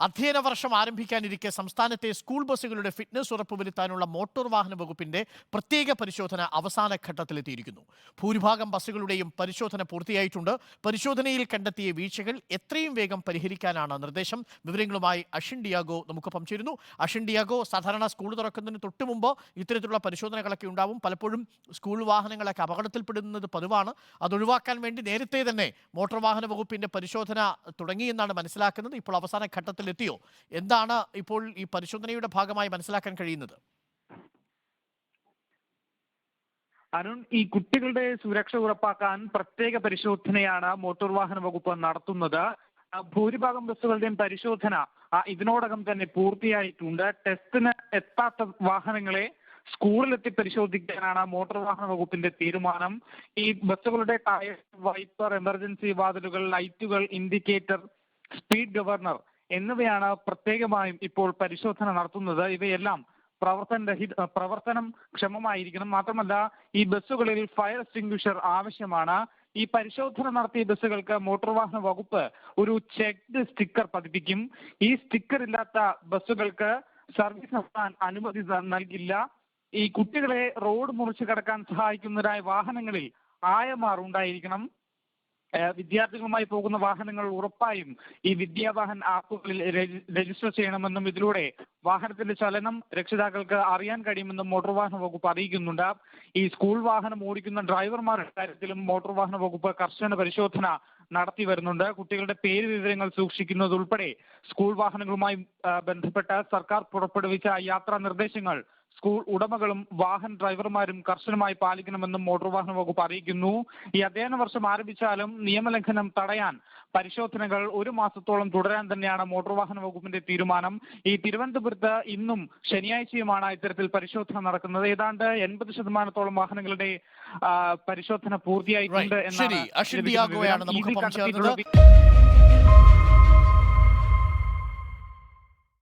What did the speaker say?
അധ്യയന വർഷം ആരംഭിക്കാനിരിക്കെ സംസ്ഥാനത്തെ സ്കൂൾ ബസ്സുകളുടെ ഫിറ്റ്നസ് ഉറപ്പുവരുത്താനുള്ള മോട്ടോർ വാഹന വകുപ്പിന്റെ പ്രത്യേക പരിശോധന അവസാന ഘട്ടത്തിലെത്തിയിരിക്കുന്നു. ഭൂരിഭാഗം ബസ്സുകളുടെയും പരിശോധന പൂർത്തിയായിട്ടുണ്ട്. പരിശോധനയിൽ കണ്ടെത്തിയ വീഴ്ചകൾ എത്രയും വേഗം പരിഹരിക്കാനാണ് നിർദ്ദേശം. വിവരങ്ങളുമായി അഷിൻ ഡിയാഗോ നമുക്കൊപ്പം ചേരുന്നു. അഷിൻ ഡിയാഗോ, സാധാരണ സ്കൂൾ തുറക്കുന്നതിന് തൊട്ട് മുമ്പ് ഇത്തരത്തിലുള്ള പരിശോധനകളൊക്കെ ഉണ്ടാവും. പലപ്പോഴും സ്കൂൾ വാഹനങ്ങളൊക്കെ അപകടത്തിൽപ്പെടുന്നത് പതിവാണ്. അതൊഴിവാക്കാൻ വേണ്ടി നേരത്തെ തന്നെ മോട്ടോർ വാഹന വകുപ്പിന്റെ പരിശോധന തുടങ്ങിയെന്നാണ് മനസ്സിലാക്കുന്നത്. ഇപ്പോൾ അവസാന ഘട്ടത്തിലെത്തിയോ? എന്താണ് ഇപ്പോൾ ഈ പരിശോധനയുടെ ഭാഗമായി മനസ്സിലാക്കാൻ കഴിയുന്നത്? അരുൺ, ഈ കുട്ടികളുടെ സുരക്ഷ ഉറപ്പാക്കാൻ പ്രത്യേക പരിശോധനയാണ് മോട്ടോർ വാഹന വകുപ്പ് നടത്തുന്നത്. ഭൂരിഭാഗം ബസ്സുകളുടെയും പരിശോധന ഇതിനോടകം തന്നെ പൂർത്തിയായിട്ടുണ്ട്. ടെസ്റ്റിന് എത്താത്ത വാഹനങ്ങളെ സ്കൂളിലെത്തി പരിശോധിക്കാനാണ് മോട്ടോർ വാഹന വകുപ്പിന്റെ തീരുമാനം. ഈ ബസ്സുകളുടെ ടയർ, വൈപ്പർ, എമർജൻസി വാതിലുകൾ, ലൈറ്റുകൾ, ഇൻഡിക്കേറ്റർ, സ്പീഡ് ഗവർണർ എന്നിവയാണ് പ്രത്യേകമായും ഇപ്പോൾ പരിശോധന നടത്തുന്നത്. ഇവയെല്ലാം പ്രവർത്തനം ക്ഷമമായിരിക്കണം. മാത്രമല്ല, ഈ ബസ്സുകളിൽ ഫയർ എക്സ്റ്റിംഗ്വിഷർ ആവശ്യമാണ്. ഈ പരിശോധന നടത്തിയ ബസ്സുകൾക്ക് മോട്ടോർ വാഹന വകുപ്പ് ഒരു ചെക്ക്ഡ് സ്റ്റിക്കർ പതിപ്പിക്കും. ഈ സ്റ്റിക്കർ ഇല്ലാത്ത ബസ്സുകൾക്ക് സർവീസ് നടത്താൻ അനുമതി നൽകില്ല. ഈ കുട്ടികളെ റോഡ് മുറിച്ച് കടക്കാൻ സഹായിക്കുന്നതിനായ വാഹനങ്ങളിൽ ആയമാർ ഉണ്ടായിരിക്കണം. വിദ്യാർത്ഥികളുമായി പോകുന്ന വാഹനങ്ങൾ ഉറപ്പായും ഈ വിദ്യാവാഹൻ ആപ്പുകളിൽ രജിസ്റ്റർ ചെയ്യണമെന്നും ഇതിലൂടെ വാഹനത്തിന്റെ ചലനം രക്ഷിതാക്കൾക്ക് അറിയാൻ കഴിയുമെന്നും മോട്ടോർ വാഹന വകുപ്പ് അറിയിക്കുന്നുണ്ട്. ഈ സ്കൂൾ വാഹനം ഓടിക്കുന്ന ഡ്രൈവർമാരുടെ കാര്യത്തിലും മോട്ടോർ വാഹന വകുപ്പ് കർശന പരിശോധന നടത്തി വരുന്നുണ്ട്. കുട്ടികളുടെ പേര് വിവരങ്ങൾ സൂക്ഷിക്കുന്നത് ഉൾപ്പെടെ സ്കൂൾ വാഹനങ്ങളുമായി ബന്ധപ്പെട്ട സർക്കാർ പുറപ്പെടുവിച്ച യാത്രാ നിർദ്ദേശങ്ങൾ സ്കൂൾ ഉടമകളും വാഹന ഡ്രൈവർമാരും കർശനമായി പാലിക്കണമെന്നും മോട്ടോർ വാഹന വകുപ്പ് അറിയിക്കുന്നു. ഈ അധ്യയന വർഷം ആരംഭിച്ചാലും നിയമലംഘനം തടയാൻ പരിശോധനകൾ 1 മാസത്തോളം തുടരാൻ തന്നെയാണ് മോട്ടോർ വാഹന വകുപ്പിന്റെ തീരുമാനം. ഈ തിരുവനന്തപുരത്ത് ഇന്നും ശനിയാഴ്ചയുമാണ് ഇത്തരത്തിൽ പരിശോധന നടക്കുന്നത്. ഏതാണ്ട് 80% വാഹനങ്ങളുടെ പരിശോധന പൂർത്തിയായിട്ടുണ്ട് എന്നാണ്.